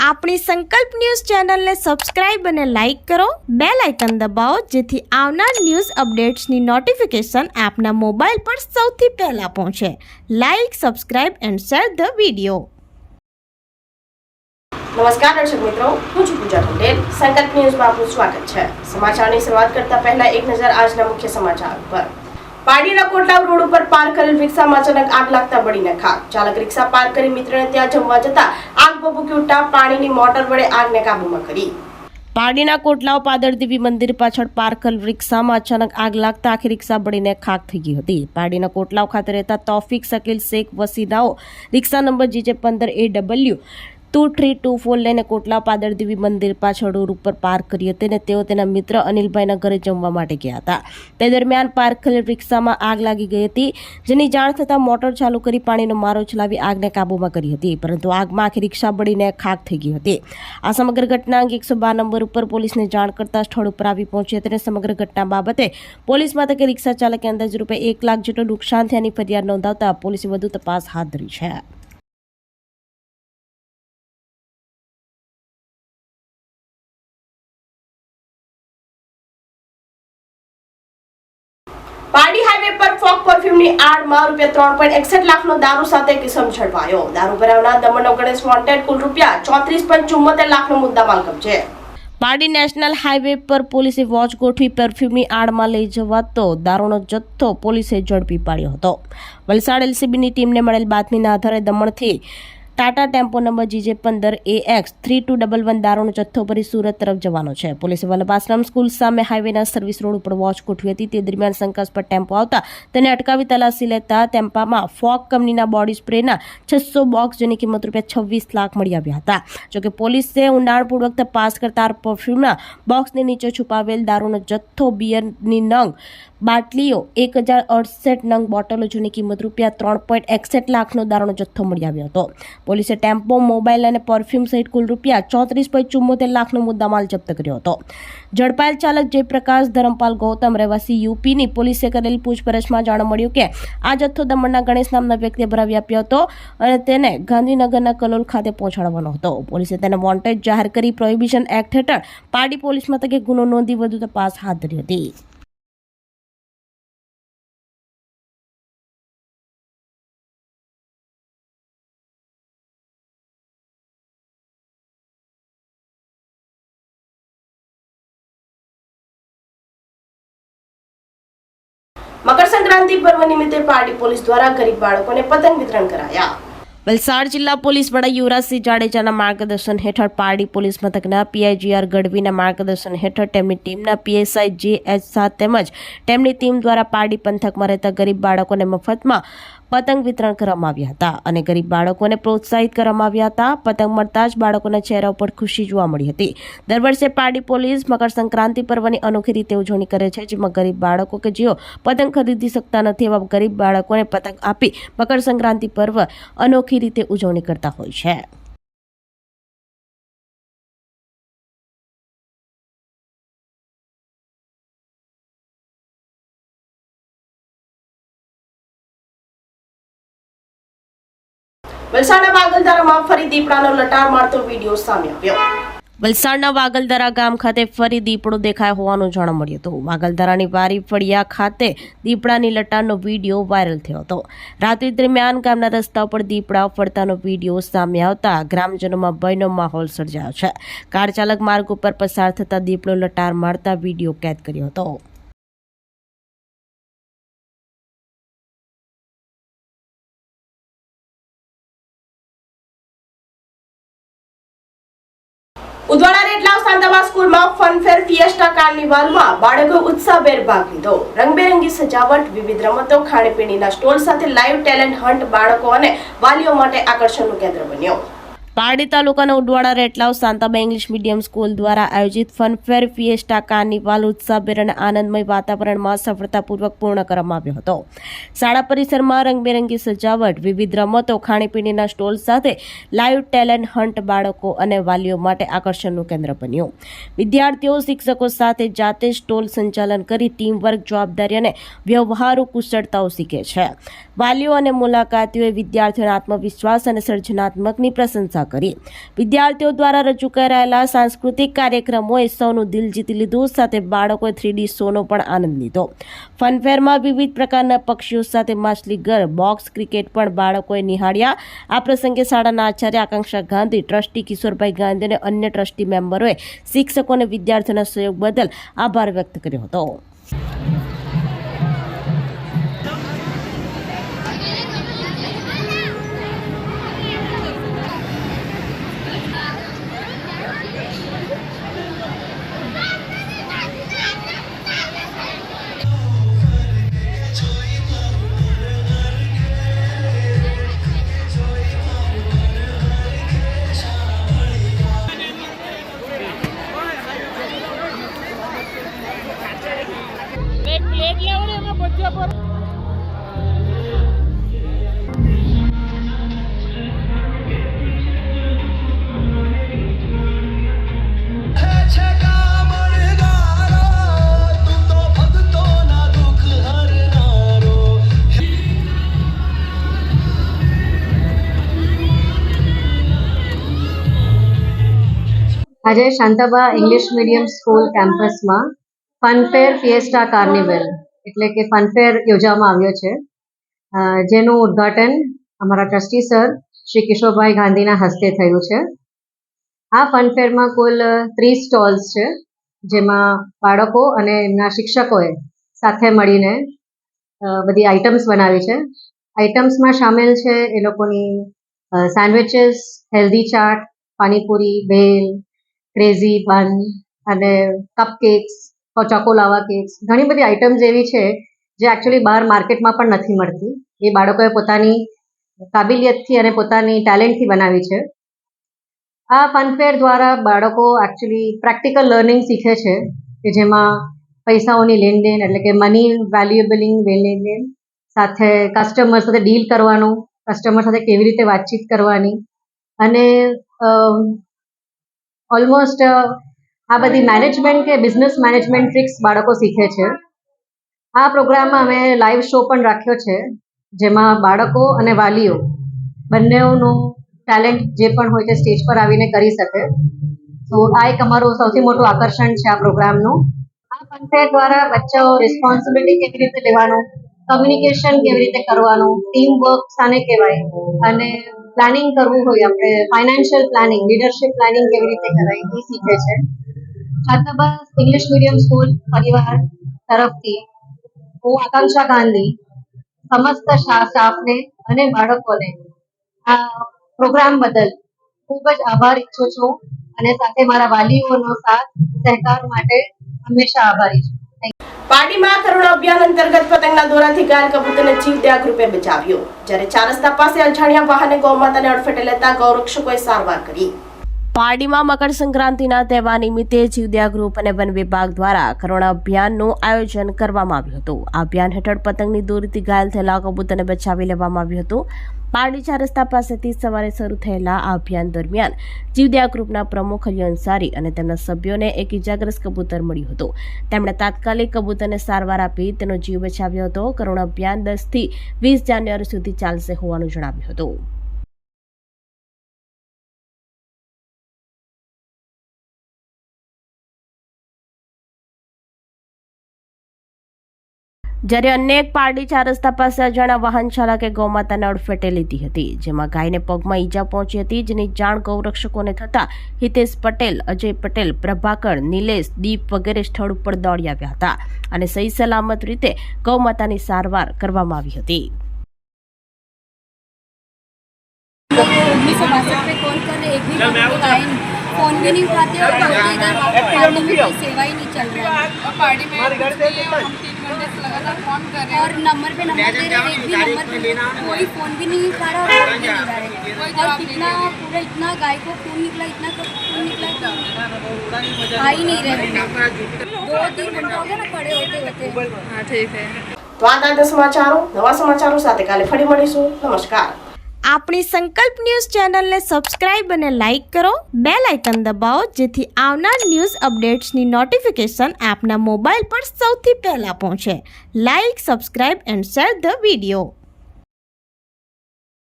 આપણી સંકલ્પ ન્યૂઝ ચેનલને સબસ્ક્રાઇબ અને લાઇક કરો, બેલ આઇકન દબાવો જેથી આવનાર ન્યૂઝ અપડેટ્સની નોટિફિકેશન આપના મોબાઈલ પર સૌથી પહેલા પહોંચે. Like, subscribe and share the video. નમસ્કાર દર્શક મિત્રો, હું છું પૂજા પટેલ. સંકલ્પ ન્યૂઝમાં આપનું સ્વાગત છે. સમાચારની શરૂઆત કરતા પહેલા એક નજર આજના મુખ્ય સમાચાર પર. પાડીના કોટલાવ રોડ ઉપર પાર્ક કરેલ રિક્ષામાં અચાનક આગ લાગતા બળીને ખાક. ચાલક રિક્ષા પાર્ક કરી મિત્રને ત્યાં જમવા જતા આગ ભભૂકી ઉઠતા પાણીની મોટર વડે આગને કાબૂમાં કરી. પાડીના કોટલાવ પાદરદેવી મંદિર પાછળ પાર્ક કરેલ રિક્ષામાં અચાનક આગ લાગતા આખી રિક્ષા બળીને ખાક થઈ ગઈ હતી. પાડીના કોટલાવ ખાતે રહેતા તોફિક શકીલ શેખ વસીનાઓ રિક્ષા નંબર GJ15AW 2324 લઈને કોટલાવ પાદરદેવી મંદિર પાછળ રોડ ઉપર પાર્ક કરી હતી અને તેઓ તેના મિત્ર અનિલભાઈના ઘરે જમવા માટે ગયા હતા. તે દરમિયાન પાર્ક કરેલ રિક્ષામાં આગ લાગી ગઈ હતી, જેની જાણ થતાં મોટર ચાલુ કરી પાણીનો મારો ચલાવી આગને કાબૂમાં કરી હતી, પરંતુ આગમાં આખી રિક્ષા બળીને ખાક થઈ ગઈ હતી. આ સમગ્ર ઘટના અંગે 112 નંબર ઉપર પોલીસને જાણ કરતા સ્થળ ઉપર આવી પહોંચી હતી અને સમગ્ર ઘટના બાબતે પોલીસ મથકે રિક્ષા ચાલકે અંદાજે રૂપિયા 1 લાખ જેટલું નુકસાન થયાની ફરિયાદ નોંધાવતા પોલીસે વધુ તપાસ હાથ ધરી છે. પારડી હાઈવે પર ફોક પરફ્યુમની આડમાં રૂપિયા 3.61 લાખનો દારૂ સાથે કિસમ ઝડપાયો. દારૂ ભરાવનાર દમણનો ગણેશ વોન્ટેડ કુલ રૂપિયા 34.74 લાખનો મુદ્દામાલ કબજે. પારડી નેશનલ હાઈવે પર પોલીસે વોચ ગોઠવી પરફ્યુમની આડમાં લઈ જવાતો દારૂનો જથ્થો પોલીસે ઝડપી પાડ્યો હતો. વલસાડ LCBની ટીમને મળેલ બાતમીના આધારે દમણથી ટાટા ટેમ્પો નંબર GJ15AX 3211 દારૂનો જથ્થો ભરી સુરત તરફ જવાનો છે. પોલીસે વલ્લભાશ્રમ સ્કૂલ સામે હાઈવેના સર્વિસ રોડ ઉપર વોચ ગોઠવી હતી. તે દરમિયાન શંકાસ્પદ ટેમ્પો આવતા તેને અટકાવી તલાશી લેતા ટેમ્પામાં ફોક કંપનીના બોડી સ્પ્રેના 600 બોક્સ જેની કિંમત રૂપિયા 26 લાખ મળી આવ્યા હતા. જોકે પોલીસે ઊંડાણપૂર્વક તપાસ કરતા પરફ્યુમના બોક્સની નીચે છુપાવેલ દારૂનો જથ્થો, બિયરની નંગ, બાટલીઓ, 1068 નંગ બોટલો જેની કિંમત રૂપિયા 3.61 લાખનો દારૂનો જથ્થો મળી આવ્યો હતો. પોલીસે ટેમ્પો, મોબાઈલ અને પરફ્યુમ સહિત કુલ રૂપિયા 34.74 લાખનો મુદ્દામાલ જપ્ત કર્યો હતો. ઝડપાયેલ ચાલક જયપ્રકાશ ધરમપાલ ગૌતમ રહેવાસી UPની પોલીસે કરેલી પૂછપરછમાં જાણવા મળ્યું કે આ જથ્થો દમણના ગણેશ નામના વ્યક્તિએ ભરાવી આપ્યો હતો અને તેને ગાંધીનગરના કલોલ ખાતે પહોંચાડવાનો હતો. પોલીસે તેને વોન્ટેડ જાહેર કરી પ્રોહિબિશન એક્ટ હેઠળ પારડી પોલીસ મથકે ગુનો નોંધી વધુ તપાસ હાથ ધરી હતી. મકર સંક્રાંતિ પર્વ નિમિત્તે પારડી પોલીસ દ્વારા ગરીબ બાળકોને પતંગ વિતરણ કરાયા. વલસાડ જિલ્લા પોલીસ વડા યુવરાજસિંહ જાડેજાના માર્ગદર્શન હેઠળ પારડી પોલીસ મથકના PIGR ગઢવીના માર્ગદર્શન હેઠળ તેમની ટીમના PSI JH શાહ તેમજ તેમની ટીમ દ્વારા પારડી પંથકમાં રહેતા ગરીબ બાળકોને મફતમાં પતંગ વિતરણ કરવામાં આવ્યા હતા અને ગરીબ બાળકોને પ્રોત્સાહિત કરવામાં આવ્યા હતા. પતંગ મળતા જ બાળકોના ચહેરા પર ખુશી જોવા મળી હતી. દર વર્ષે પારડી પોલીસ મકર સંક્રાંતિ પર્વની અનોખી રીતે ઉજવણી કરે છે, જેમાં ગરીબ બાળકો કે જેઓ પતંગ ખરીદી શકતા નથી એવા ગરીબ બાળકોને પતંગ આપી મકર સંક્રાંતિ પર્વ અનોખી રીતે ઉજવણી કરતા હોય છે. વલસાડના વાગલધારામાં ફરી દીપડાનો લટાર મારતો વિડીયો સામે આવ્યો. વલસાડના વાગલધારા ગામ ખાતે ફરી દીપડો દેખાયો હોવાનું જાણવા મળ્યું હતું. વાગલધારાની વારી ફળિયા ખાતે દીપડાની લટારનો વિડીયો વાયરલ થયો હતો. રાત્રિ દરમિયાન ગામના રસ્તા પર દીપડા ફરતાનો વિડીયો સામે આવતા ગ્રામજનોમાં ભયનો માહોલ સર્જાયો છે. કાર ચાલક માર્ગ ઉપર પસાર થતા દીપડો લટાર મારતા વિડીયો કેદ કર્યો હતો. ઉદવાડા રેટલાવ શાંતાબા સ્કૂલમાં ફનફેર ફિયેસ્ટા કાર્નિવાલમાં બાળકોએ ઉત્સાહભેર ભાગ લીધો. રંગબેરંગી સજાવટ, વિવિધ રમતો, ખાણીપીણીના સ્ટોલ સાથે લાઈવ ટેલેન્ટ હન્ટ બાળકો અને વાલીઓ માટે આકર્ષણનું કેન્દ્ર બન્યો. પારડી તાલુકાના Udvada Retlav Shantaba English medium school દ્વારા આયોજિત ફનફેર ફિયેસ્ટા કાર્નિવાલ ઉત્સાહભેર અને આનંદમય વાતાવરણમાં સફળતાપૂર્વક પૂર્ણ કરવામાં આવ્યો હતો. શાળા પરિસરમાં રંગબેરંગી સજાવટ, વિવિધ રમતો, ખાણીપીણીના સ્ટોલ સાથે લાઈવ ટેલેન્ટ હન્ટ બાળકો અને વાલીઓ માટે આકર્ષણનું કેન્દ્ર બન્યું. વિદ્યાર્થીઓ શિક્ષકો સાથે જાતે સ્ટોલ સંચાલન કરી ટીમવર્ક, જવાબદારી અને વ્યવહારુ કુશળતાઓ શીખે છે. વાલીઓ અને મુલાકાતીઓએ વિદ્યાર્થીઓના આત્મવિશ્વાસ અને સર્જનાત્મકની પ્રશંસા વ્યવસ્થા કરી. વિદ્યાર્થીઓ દ્વારા રજૂ કરાયેલા સાંસ્કૃતિક કાર્યક્રમોએ સૌનું દિલ જીતી લીધું. સાથે બાળકોએ 3D શોનો પણ આનંદ લીધો. ફનફેરમાં વિવિધ પ્રકારના પક્ષીઓ સાથે માછલીઘર, બોક્સ ક્રિકેટ પણ બાળકોએ નિહાળ્યા. આ પ્રસંગે શાળાના આચાર્ય આકાંક્ષા ગાંધી, ટ્રસ્ટી કિશોરભાઈ ગાંધી અને અન્ય ટ્રસ્ટી મેમ્બરોએ શિક્ષકો અને વિદ્યાર્થીઓના સહયોગ બદલ આભાર વ્યક્ત કર્યો હતો. આજે શાંતાબા ઇંગ્લિશ મીડિયમ સ્કૂલ કેમ્પસમાં ફનફેર ફિએસ્ટા કાર્નિવલ એટલે કે ફનફેર યોજવામાં આવ્યો છે, જેનું ઉદ્ઘાટન અમારા ટ્રસ્ટી સર શ્રી કિશોરભાઈ ગાંધીના હસ્તે થયું છે. આ ફનફેરમાં કુલ 30 સ્ટોલ્સ છે, જેમાં બાળકો અને એમના શિક્ષકોએ સાથે મળીને બધી આઇટમ્સ બનાવી છે. આઇટમ્સમાં સામેલ છે એ લોકોની sandwiches, healthy chaat, panipuri, bhel, crazy bun અને કપકેક્સ, ચોકોલાવા કેક્સ, ઘણી બધી આઇટમ્સ એવી છે જે એકચ્યુઅલી બહાર માર્કેટમાં પણ નથી મળતી. એ બાળકોએ પોતાની કાબિલિયતથી અને પોતાની ટેલેન્ટથી બનાવી છે. આ ફનફેર દ્વારા બાળકો એકચ્યુઅલી પ્રેક્ટિકલ લર્નિંગ શીખે છે કે જેમાં પૈસાઓની લેનદેન એટલે કે મની વેલ્યુએબલિંગ લેનદેન, સાથે કસ્ટમર સાથે ડીલ કરવાનું, કસ્ટમર સાથે કેવી રીતે વાતચીત કરવાની અને ઓલમોસ્ટ આ બધી મેનેજમેન્ટ કે બિઝનેસ મેનેજમેન્ટ ટ્રિક્સ બાળકો શીખે છે. આ પ્રોગ્રામમાં અમે લાઈવ શો પણ રાખ્યો છે, જેમાં બાળકો અને વાલીઓ બંનેઓનું ટેલેન્ટ જે પણ હોય તે સ્ટેજ પર આવીને કરી શકે. તો આ એક અમારું સૌથી મોટું આકર્ષણ છે આ પ્રોગ્રામનું. આ ફનફેર દ્વારા બચ્ચાઓ રિસ્પોન્સિબિલિટી કેવી રીતે લેવાનું, કમ્યુનિકેશન કેવી રીતે કરવાનું, ટીમ વર્ક શાને કહેવાય અને પ્લાનિંગ કરવું હોય, આપણે ફાઇનાન્શિયલ પ્લાનિંગ, લીડરશિપ પ્લાનિંગ કેવી રીતે કરાય એ શીખે છે. શાંતાબા ઇંગ્લિશ મીડિયમ સ્કૂલ પરિવાર તરફથી હું આકાંક્ષા ગાંધી સમસ્ત સ્ટાફને અને બાળકોને આ પ્રોગ્રામ બદલ ખૂબ જ આભાર ઈચ્છું છું અને સાથે મારા વાલીઓનો સાથ સહકાર માટે હંમેશા આભારી છું. પાડીમાં કરુણા અભિયાન અંતર્ગત પતંગના દોરાથી ઘાયલ કબૂતરને જીવત્યા રૂપે બચાવ્યો. જ્યારે 4 રસ્તા પાસે અજાણ્યા વાહને ગૌમાતાને અડફેટે લેતા ગૌરક્ષકોએ સારવાર કરી. પારડીમાં મકર સંક્રાંતિના તહેવાર નિમિત્તે જીવદયા ગ્રુપ અને વન વિભાગ દ્વારા કરુણા અભિયાનનું આયોજન કરવામાં આવ્યું હતું. આ અભિયાન હેઠળ પતંગની દોરીથી ઘાયલ થયેલા કબૂતરને બચાવી લેવામાં આવ્યું હતું. પારડી 4 રસ્તા પાસેથી સવારે શરૂ થયેલા આ અભિયાન દરમિયાન જીવદયા ગ્રુપના પ્રમુખ અલી અંસારી અને તેમના સભ્યોને એક ઇજાગ્રસ્ત કબૂતર મળ્યું હતું. તેમણે તાત્કાલિક કબૂતરને સારવાર આપી તેનો જીવ બચાવ્યો હતો. કરુણા અભિયાન 10 થી 20 જાન્યુઆરી સુધી ચાલશે હોવાનું જણાવ્યું હતું. જ્યારે અન્ય એક પારડી 4 રસ્તા પાસે અજાણ્યા વાહન ચાલકે ગૌમાતાને અડફેટે લીધી હતી, જેમાં ગાયને પગમાં ઈજા પહોંચી હતી, જેની જાણ ગૌરક્ષકોને થતા હિતેશ પટેલ, અજય પટેલ, પ્રભાકર, નિલેશ, દીપ વગેરે સ્થળ ઉપર દોડી આવ્યા હતા અને સહી સલામત રીતે ગૌમાતાની સારવાર કરવામાં આવી હતી. 1962 पे कॉल कर रहे, एक भी लाइन फोन भी नहीं उठाते और इधर पार्टी में कोई सेवा ही नहीं चल रहा है. और पार्टी में हम 3 घंटे से लगातार फोन कर रहे हैं और नंबर पे नंबर दे रहे, एक भी नंबर पे कोई फोन भी नहीं उठा रहा और फोन भी नहीं उठा रहे. और कितना पूरा इतना गाय को खून निकला, इतना खून निकला, आ ही नहीं रहे. 2-3 घंटा हो गया ना खड़े होते. हाँ ठीक है. તો આ હતા સમાચારો. નવા સમાચારો સાથે કાલે ફરી મળીશું. નમસ્કાર. આપણી સંકલ્પ ન્યૂઝ ચેનલને સબસ્ક્રાઇબ અને લાઇક કરો, બેલ આઇકન દબાવો જેથી આવનાર ન્યૂઝ અપડેટ્સની નોટિફિકેશન આપના મોબાઈલ પર સૌથી પહેલા પહોંચે. Like, subscribe and share the video.